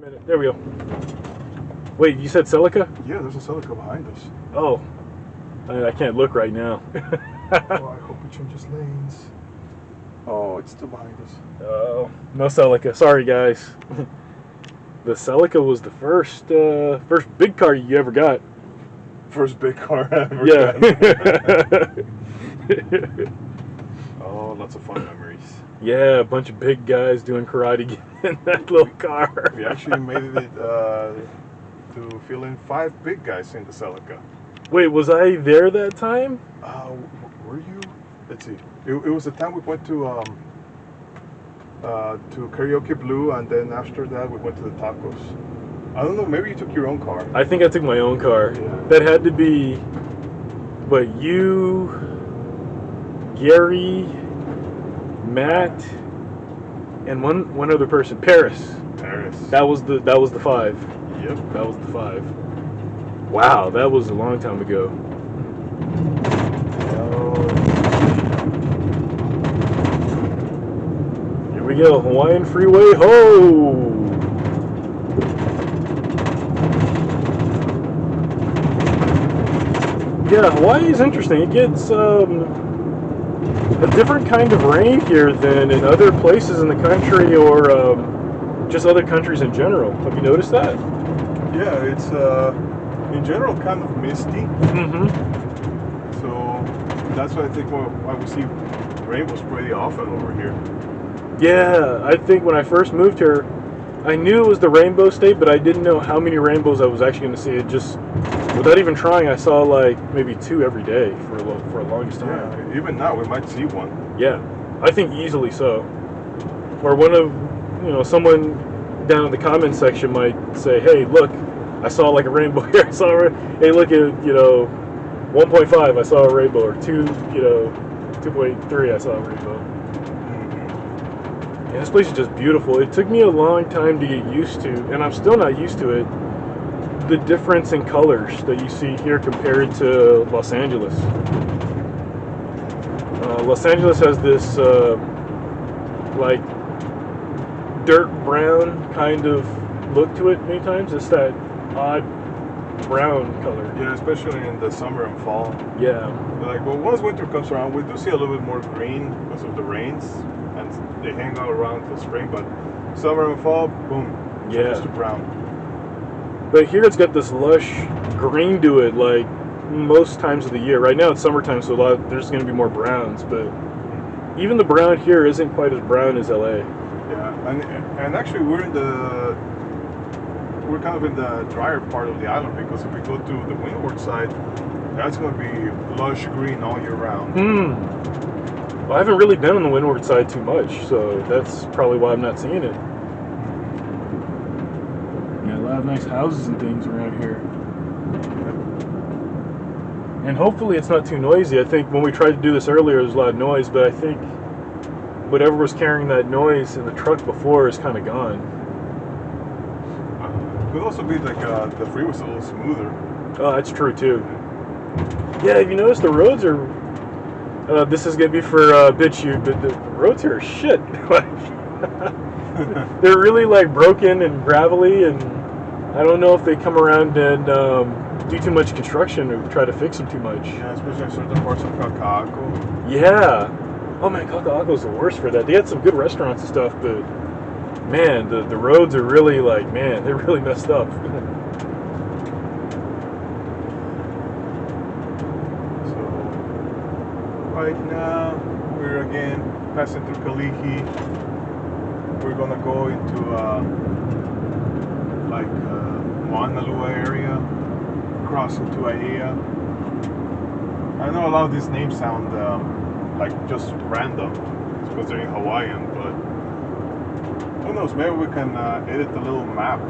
There we go. Wait, you said Celica? Yeah, there's a Celica behind us. Oh, I can't look right now. Oh, I hope it changes lanes. Oh, it's still behind us. Oh, no Celica. Sorry, guys. The Celica was the first big car you ever got. First big car I ever Yeah. got. Oh, lots of fun memories. Yeah, a bunch of big guys doing karate in that little car. We actually made it to fill in 5 big guys in the Celica. Wait, was I there that time? Were you? Let's see. It was the time we went to Karaoke Blue, and then after that we went to the tacos. I don't know. Maybe you took your own car. I think I took my own car. Yeah. That had to be, but you, Gary, Matt, and one other person, Paris. Paris. That was the 5. Yep. That was the 5. Wow, that was a long time ago. Here we go, Hawaiian Freeway, ho! Yeah, Hawaii is interesting. It gets a different kind of rain here than in other places in the country or just other countries in general. Have you noticed that? Yeah, it's in general kind of misty. Mm-hmm. So that's why I think why we see rainbows pretty often over here. Yeah, I think when I first moved here, I knew it was the rainbow state, but I didn't know how many rainbows I was actually going to see. It just, without even trying, I saw like maybe 2 every day for a longest time. Yeah, even now we might see one. Yeah, I think easily so. Or someone down in the comments section might say, "Hey, look, I saw like a rainbow here. I saw hey, look at 1.5. I saw a rainbow, or 2.3. I saw a rainbow." Yeah, this place is just beautiful. It took me a long time to get used to, and I'm still not used to it, the difference in colors that you see here compared to Los Angeles. Los Angeles has this like dirt brown kind of look to it many times. It's that odd brown color. Yeah, especially in the summer and fall. Yeah. Like, well, once winter comes around, we do see a little bit more green because of the rains, and they hang out around till spring. But summer and fall, boom, changes to brown. But here it's got this lush green to it, like most times of the year. Right now it's summertime, so there's going to be more browns. But even the brown here isn't quite as brown as LA. Yeah, and actually we're kind of in the drier part of the island, because if we go to the windward side, that's going to be lush green all year round. Well, I haven't really been on the windward side too much, so that's probably why I'm not seeing it. Yeah, a lot of nice houses and things around here. And hopefully it's not too noisy. I think when we tried to do this earlier, there was a lot of noise, but I think whatever was carrying that noise in the truck before is kind of gone. Could also be like the freeway's a little smoother. Oh, that's true too. Yeah, have you noticed the roads are... this is going to be for BitChute, but the roads here are shit. They're really like broken and gravelly, and I don't know if they come around and do too much construction or try to fix them too much. Yeah, especially in certain parts of Kaka'ako. Yeah. Oh man, Kaka'ako's the worst for that. They had some good restaurants and stuff, but man, the roads are really like, man, they're really messed up. So right now we're again passing through Kalihi. We're gonna go into Moanalua area, cross into Aiea. I know a lot of these names sound like just random, it's because they're in Hawaiian, but who knows? Maybe we can edit the little map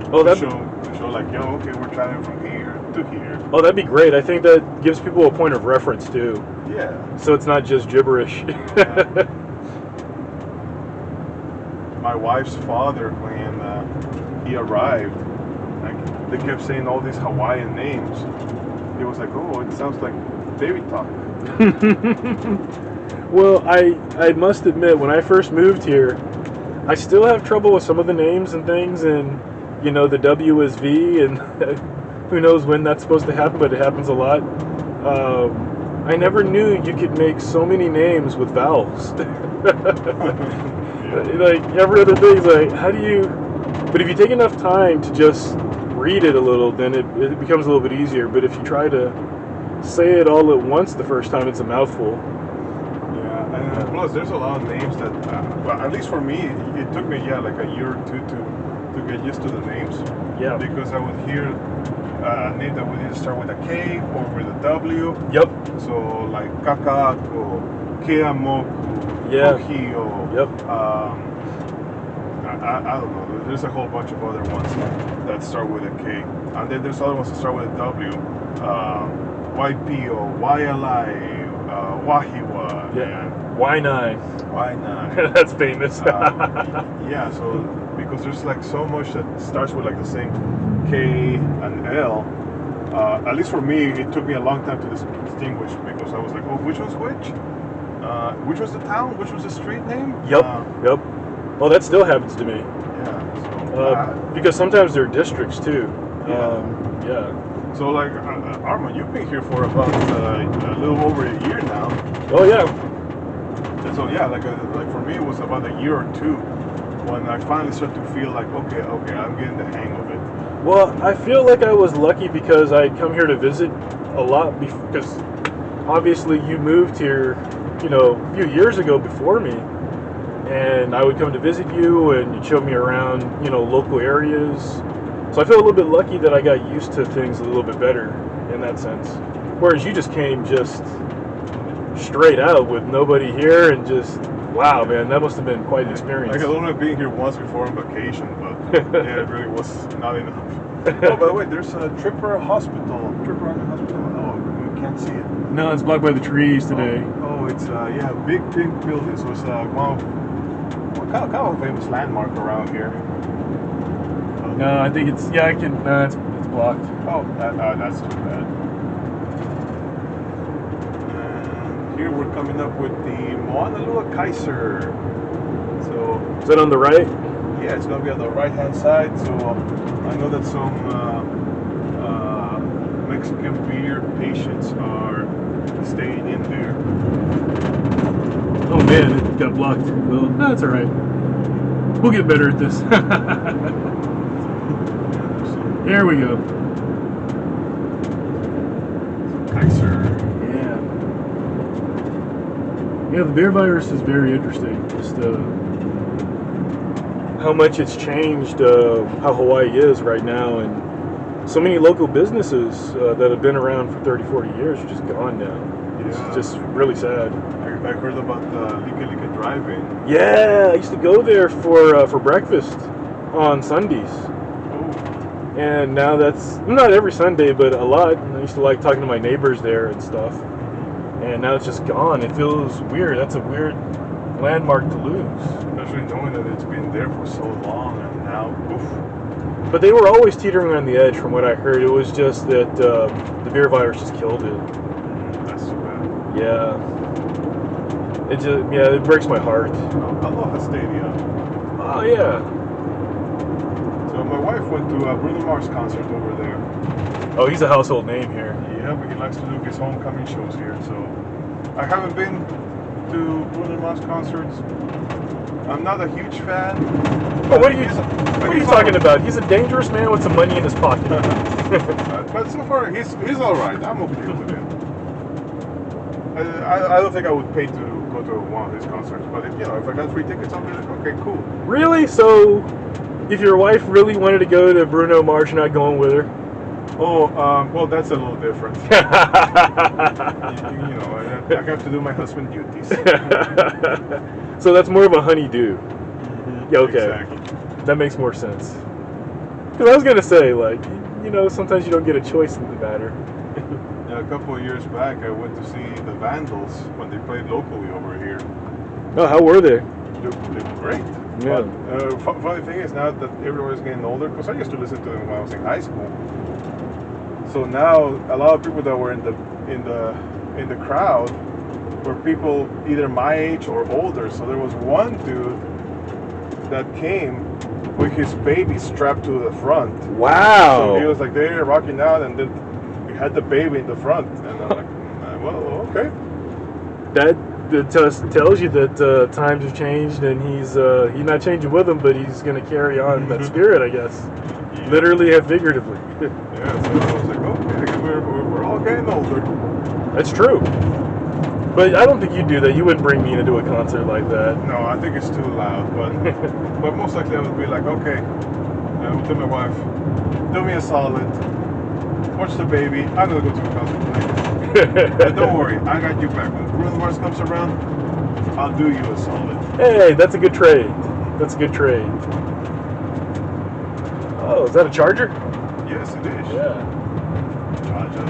to show like, yo, okay, we're traveling from here to here. Oh, that'd be great. I think that gives people a point of reference too. Yeah. So it's not just gibberish. Yeah. My wife's father, when he arrived, like, they kept saying all these Hawaiian names. He was like, oh, it sounds like baby talk. Well, I must admit, when I first moved here, I still have trouble with some of the names and things, and you know, the W is V, and who knows when that's supposed to happen, but it happens a lot. I never knew you could make so many names with vowels. Like every other thing is like, how do you? But if you take enough time to just read it a little, then it becomes a little bit easier. But if you try to say it all at once the first time, it's a mouthful. Yeah, and plus there's a lot of names that, well, at least for me, it took me like a year or two to get used to the names. Yeah. Because I would hear a name that would either start with a K or with a W. Yep. So like Kakako, Keamoku, Yeah. Kohio. Yep. I don't know. There's a whole bunch of other ones that start with a K, and then there's other ones that start with a W. YPO, YLI, Wahiwa. Yeah. Y9. Y9. That's famous. Yeah, so because there's like so much that starts with like the same K and L. At least for me, it took me a long time to distinguish because I was like, oh, which was which? Which was the town? Which was the street name? Yep. Yep. Well, that still happens to me. Yeah. So, because sometimes they're districts too. Yeah. So like, Armand, you've been here for about a little over a year now. Oh yeah. And so yeah, like for me, it was about a year or two when I finally started to feel like, okay, I'm getting the hang of it. Well, I feel like I was lucky because I'd come here to visit a lot because obviously you moved here, you know, a few years ago before me, and I would come to visit you and you'd show me around, you know, local areas. So I feel a little bit lucky that I got used to things a little bit better in that sense. Whereas you just came just straight out with nobody here and just, wow, man, that must have been quite an experience. Like, I only been here once before on vacation, but yeah, it really was not enough. Oh, by the way, there's a Tripper Hospital. Tripper Army Hospital. Oh, you can't see it. No, it's blocked by the trees today. Oh, it's yeah, big pink building. So it's kind of a famous landmark around here. No, I think it's, yeah, it's blocked. Oh, that's too bad. And here we're coming up with the Moanalua Kaiser. So is that on the right? Yeah, it's going to be on the right-hand side. So I know that some Mexican beer patients are staying in there. Oh man, it got blocked. Well, that's all right. We'll get better at this. There we go. Kaiser. Yeah. Yeah, the beer virus is very interesting. Just how much it's changed how Hawaii is right now, and so many local businesses that have been around for 30, 40 years are just gone now. It's just really sad. I heard about the Lika Lika Drive-In. Yeah, I used to go there for breakfast on Sundays. And now that's not every Sunday, but a lot. And I used to like talking to my neighbors there and stuff. And now it's just gone. It feels weird. That's a weird landmark to lose. Especially knowing that it's been there for so long and now, poof. But they were always teetering on the edge from what I heard. It was just that the beer virus just killed it. That's too bad. Yeah. It breaks my heart. Aloha Stadium. Oh, yeah. So my wife went to a Bruno Mars concert over there. Oh, he's a household name here. Yeah, but he likes to do his homecoming shows here. So I haven't been to Bruno Mars concerts. I'm not a huge fan. Oh, what are you talking about? He's a dangerous man with some money in his pocket. But so far, he's all right. I'm okay with him. I don't think I would pay to go to one of his concerts. But if I got free tickets, I'll be like, okay, cool. Really? So, if your wife really wanted to go to Bruno Mars, you're not going with her? Oh, well, that's a little different. I have to do my husband duties. So that's more of a honey-do. Mm-hmm. Yeah, okay. Exactly. That makes more sense. Because I was going to say, like, sometimes you don't get a choice in the matter. A couple of years back, I went to see the Vandals when they played locally over here. Oh, how were they? They were great. Yeah. But funny thing is now that everybody's getting older, because I used to listen to them when I was in high school. So now a lot of people that were in the crowd were people either my age or older. So there was one dude that came with his baby strapped to the front. Wow. So he was like there rocking out, and then we had the baby in the front, and I'm like, well, okay. That tells you that times have changed, and he's not changing with them, but he's going to carry on that spirit, I guess, literally and figuratively. Yeah, so I was like, okay, I guess we're all getting older. That's true. But I don't think you'd do that. You wouldn't bring me to do a concert like that. No, I think it's too loud, but but most likely I would be like, okay, I would tell my wife, do me a solid, watch the baby, I'm going to go to a concert tonight. But don't worry, I got you back. When Bruno Mars comes around, I'll do you a solid. Hey, that's a good trade. That's a good trade. Oh, is that a charger? Yes, it is. Yeah. Charger.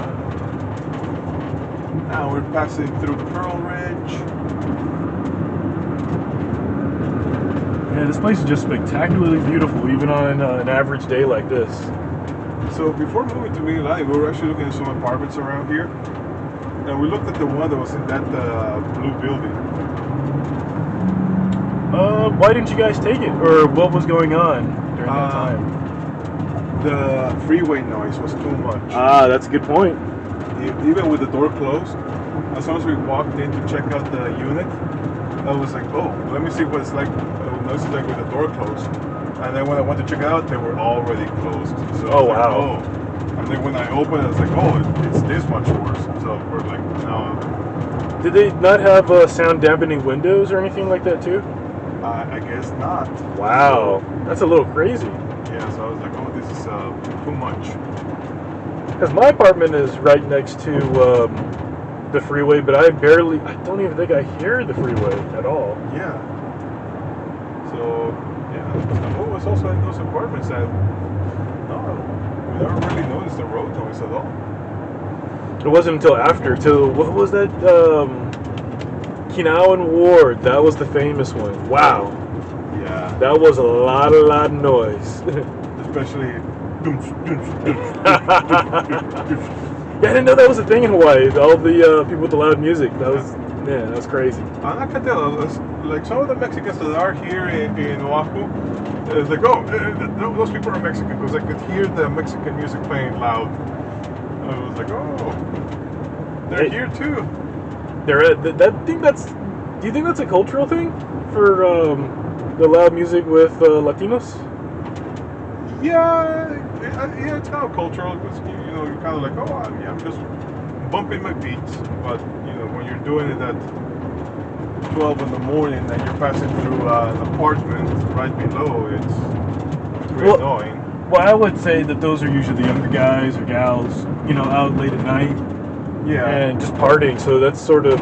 Now we're passing through Pearl Ridge. Yeah, this place is just spectacularly beautiful, even on an average day like this. So before moving to Mililani, we were actually looking at some apartments around here. And we looked at the one that was in that blue building. Why didn't you guys take it? Or what was going on during that time? The freeway noise was too much. Ah, that's a good point. Even with the door closed, as soon as we walked in to check out the unit, I was like, oh, let me see what it's like, noise is like with the door closed. And then when I went to check it out, they were already closed. So Oh, I was like, wow. oh. And then when I opened, I was like, oh, it's this much worse. So we're like, no. Did they not have sound dampening windows or anything like that too? I guess not. Wow, that's a little crazy. Yeah, so I was like, oh, this is too much. Because my apartment is right next to the freeway, but I don't even think I hear the freeway at all. Yeah. So, yeah, it was also in those apartments that, no, we never really noticed the road noise at all. It wasn't until after, what was that? Kinawan Ward, that was the famous one. Wow. Yeah. That was a lot of noise. Especially. Yeah, I didn't know that was a thing in Hawaii. All the people with the loud music. That was crazy. And I can tell, like some of the Mexicans that are here in Oahu, it's like, oh, those people are Mexican because I could hear the Mexican music playing loud. I was like, oh, they're here too. Do you think that's a cultural thing for the loud music with Latinos? Yeah, it's kind of cultural because you're kind of like, oh, I'm just bumping my beats, but when you're doing it at 12 in the morning and you're passing through an apartment right below, it's pretty annoying. Well, I would say that those are usually the younger guys or gals, out late at night, and just partying. So that's sort of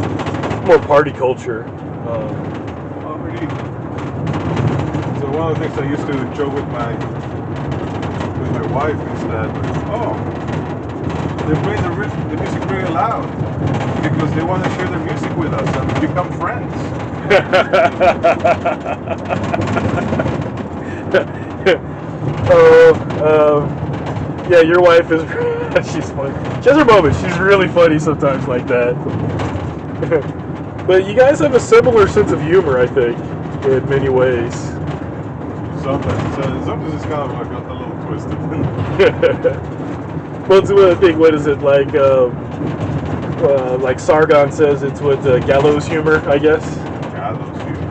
more party culture. So one of the things I used to joke with my wife is that, they're playing the music really loud because they want to share their music with us and become friends. Yeah, your wife is, she's funny. She has her moments. She's really funny sometimes like that. But you guys have a similar sense of humor, I think, in many ways. Sometimes it's kind of like a little twisted. Well, it's I think, what is it, like Sargon says, it's what, gallows humor, I guess? Gallows humor.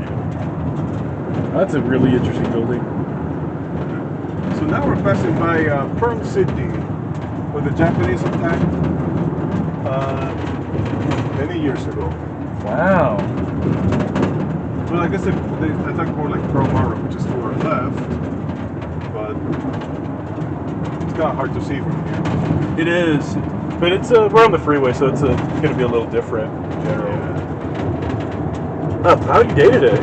Yeah. That's a really interesting building. So now we're passing by Pearl City, where the Japanese attacked many years ago. Wow. Well, I guess they attacked more like Pearl Harbor, which is to our left, but it's kind of hard to see from here. It is, but it's we're on the freeway, so it's going to be a little different in general. Yeah. How's your day today?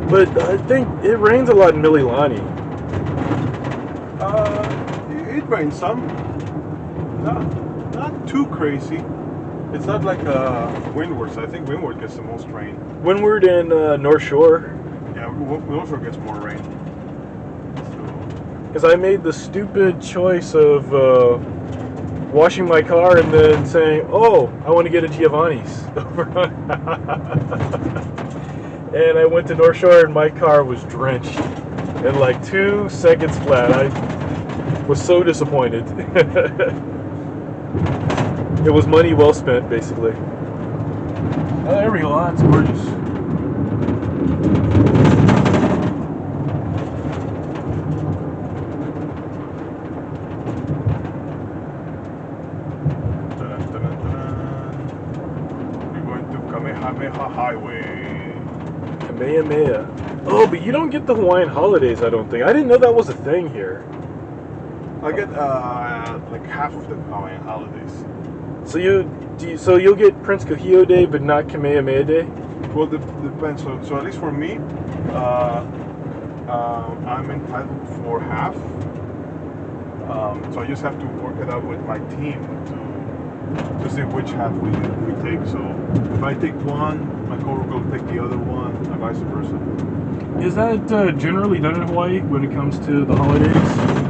But I think it rains a lot in Mililani. It rains some. Not too crazy. It's not like Windward. So I think Windward gets the most rain. Windward and North Shore. Yeah, North Shore gets more rain. Because I made the stupid choice of washing my car and then saying, "Oh, I want to get a Giovanni's." and I went to North Shore, and my car was drenched in like 2 seconds flat. I was so disappointed. It was money well spent, basically. Oh, there we go. Oh, that's gorgeous. We're going to Kamehameha Highway. Kamehameha. Oh, but you don't get the Hawaiian holidays, I don't think. I didn't know that was a thing here. I get like half of the Hawaiian holidays. So you'll get Prince Kahio Day, but not Kamehameha Day? Well, depends. So at least for me, I'm entitled for half. So I just have to work it out with my team to see which half we take. So if I take one, my coworker will take the other one, and vice versa. Is that generally done in Hawaii when it comes to the holidays?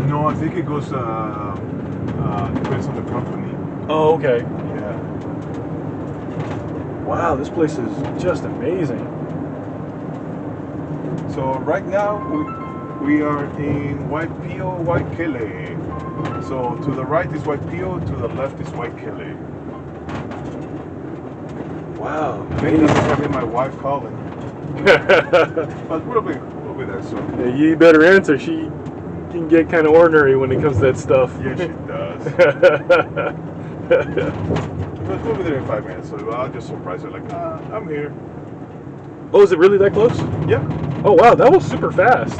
No, I think it goes depends on the company. Oh, okay. Yeah. Wow, this place is just amazing. So right now we are in Waipio, Waikele. So to the right is Waipio, to the left is Waikele. Wow. I think that's probably my wife calling. But we'll be there soon. Yeah, you better answer. She can get kind of ornery when it comes to that stuff. Yeah, she does. But we'll be there in 5 minutes, so I'll just surprise her like, I'm here. Oh, is it really that close? Yeah. Oh, wow, that was super fast.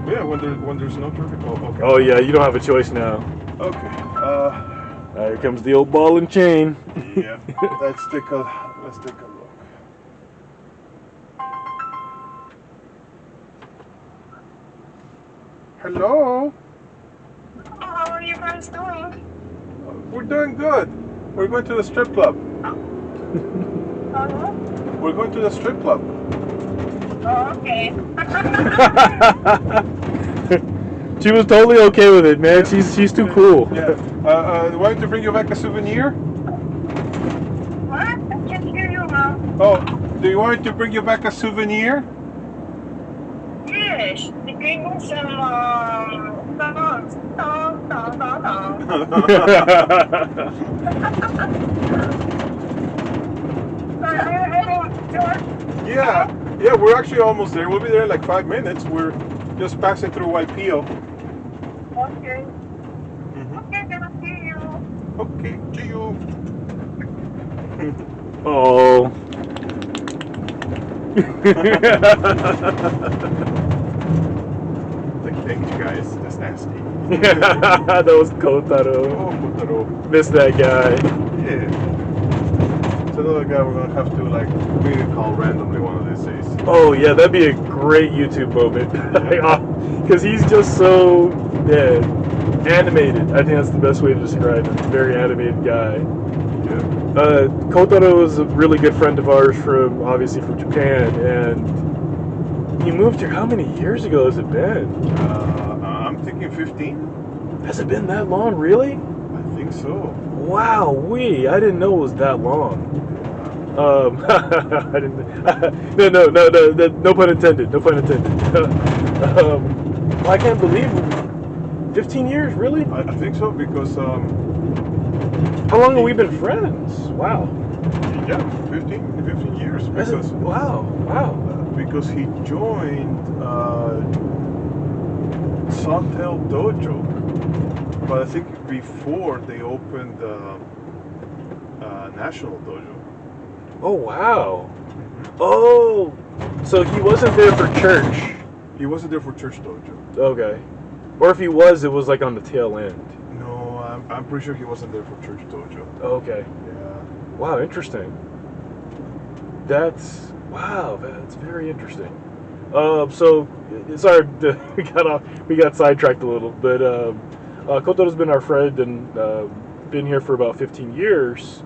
Yeah, when there's no traffic. Oh, okay. Oh, yeah, you don't have a choice now. Okay. Here comes the old ball and chain. Yeah. Let's take a look. Hello. How are you guys doing? We're doing good. We're going to the strip club. Uh-huh. We're going to the strip club. Oh, okay. She was totally okay with it, man. She's too cool. Yeah. Want to bring you back a souvenir? What? I can't hear you, Mom. Oh, do you want to bring you back a souvenir? Yes. You gave me some songs. Song. Yeah, we're actually almost there. We'll be there in like 5 minutes. We're just passing through Waipio. Okay. Mm-hmm. Okay, gonna see you. Okay, see you. Oh. Like, thank you guys. That's nasty. That was Kotaro. Oh, Kotaro. Miss that guy. Yeah. It's another guy we're gonna have to like video call randomly one of these days. Oh yeah, that'd be a great YouTube moment. Because he's just so animated. I think that's the best way to describe him. Very animated guy. Yeah. Kotaro is a really good friend of ours obviously from Japan, and he moved here. How many years ago has it been? I'm thinking 15. Has it been that long, really? I think so. Wow, I didn't know it was that long. I didn't. No pun intended. No pun intended. I can't believe 15 years, really? I think so because How long have we been friends? Wow. yeah, 15 years because Wow. because he joined Sawtail Dojo, but I think before they opened National Dojo. Oh wow. Oh, so he wasn't there for church. He wasn't there for Church Dojo. Okay. Or if he was, it was like on the tail end. No, I'm pretty sure he wasn't there for Church Dojo. Okay. Yeah. Wow, interesting. That's very interesting. So sorry, we got sidetracked a little, but Kotaro's been our friend and been here for about 15 years,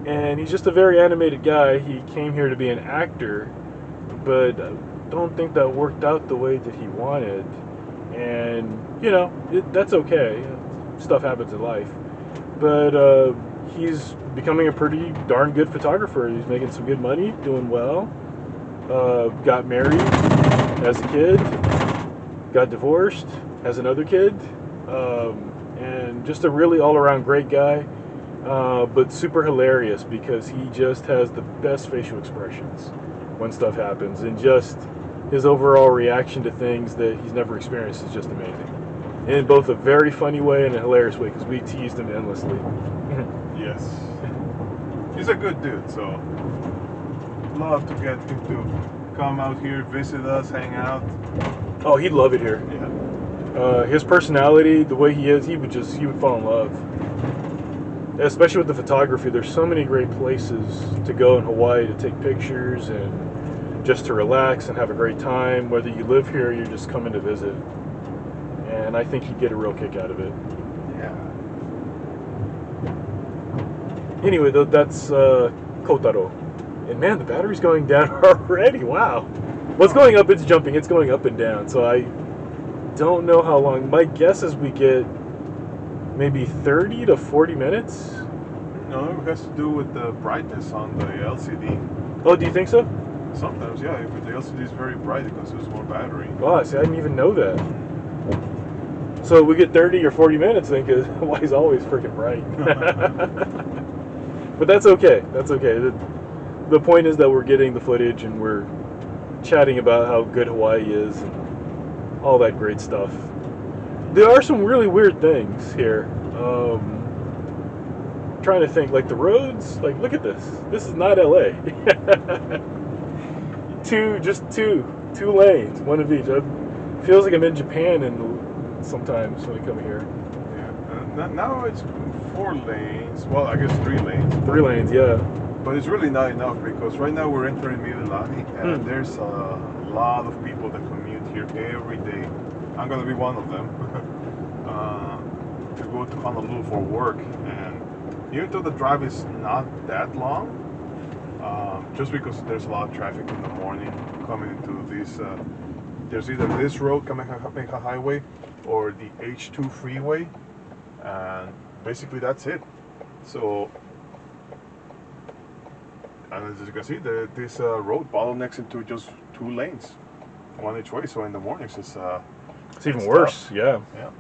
and he's just a very animated guy. He came here to be an actor, but I don't think that worked out the way that he wanted, and that's okay. Stuff happens in life, but he's becoming a pretty darn good photographer. He's making some good money, doing well, got married as a kid, got divorced, has another kid, and just a really all-around great guy, but super hilarious because he just has the best facial expressions when stuff happens, and just his overall reaction to things that he's never experienced is just amazing. In both a very funny way and a hilarious way, because we teased him endlessly. Yes. He's a good dude, so love to get him to come out here, visit us, hang out. Oh, he'd love it here. Yeah. His personality, the way he is, he would fall in love. Especially with the photography, there's so many great places to go in Hawaii to take pictures and just to relax and have a great time. Whether you live here or you're just coming to visit, and I think he'd get a real kick out of it. Yeah. Anyway, that's Kotaro. And man, the battery's going down already. Wow. What's going up? It's jumping. It's going up and down. So I don't know how long. My guess is we get maybe 30 to 40 minutes. No, it has to do with the brightness on the LCD. Oh, do you think so? Sometimes, yeah. If the LCD is very bright, it consumes more battery. Wow, see, I didn't even know that. So we get 30 or 40 minutes then, because Hawaii's always freaking bright. But that's okay. That's okay. The point is that we're getting the footage and we're chatting about how good Hawaii is and all that great stuff. There are some really weird things here. Trying to think, like the roads, like look at this. This is not LA. two lanes, one of each. It feels like I'm in Japan sometimes when I come here. Yeah. Now it's 4 lanes. Well, I guess 3 lanes. 3 lanes, yeah. But it's really not enough because right now we're entering Mililani and there's a lot of people that commute here every day. I'm gonna be one of them to go to Honolulu for work. And even though the drive is not that long, just because there's a lot of traffic in the morning coming into this, there's either this road Kamehameha Highway or the H2 freeway, and basically that's it. So. And as you can see, this road bottlenecks into just 2 lanes, one each way. So in the mornings, it's even it's worse. tough. Yeah. Yeah.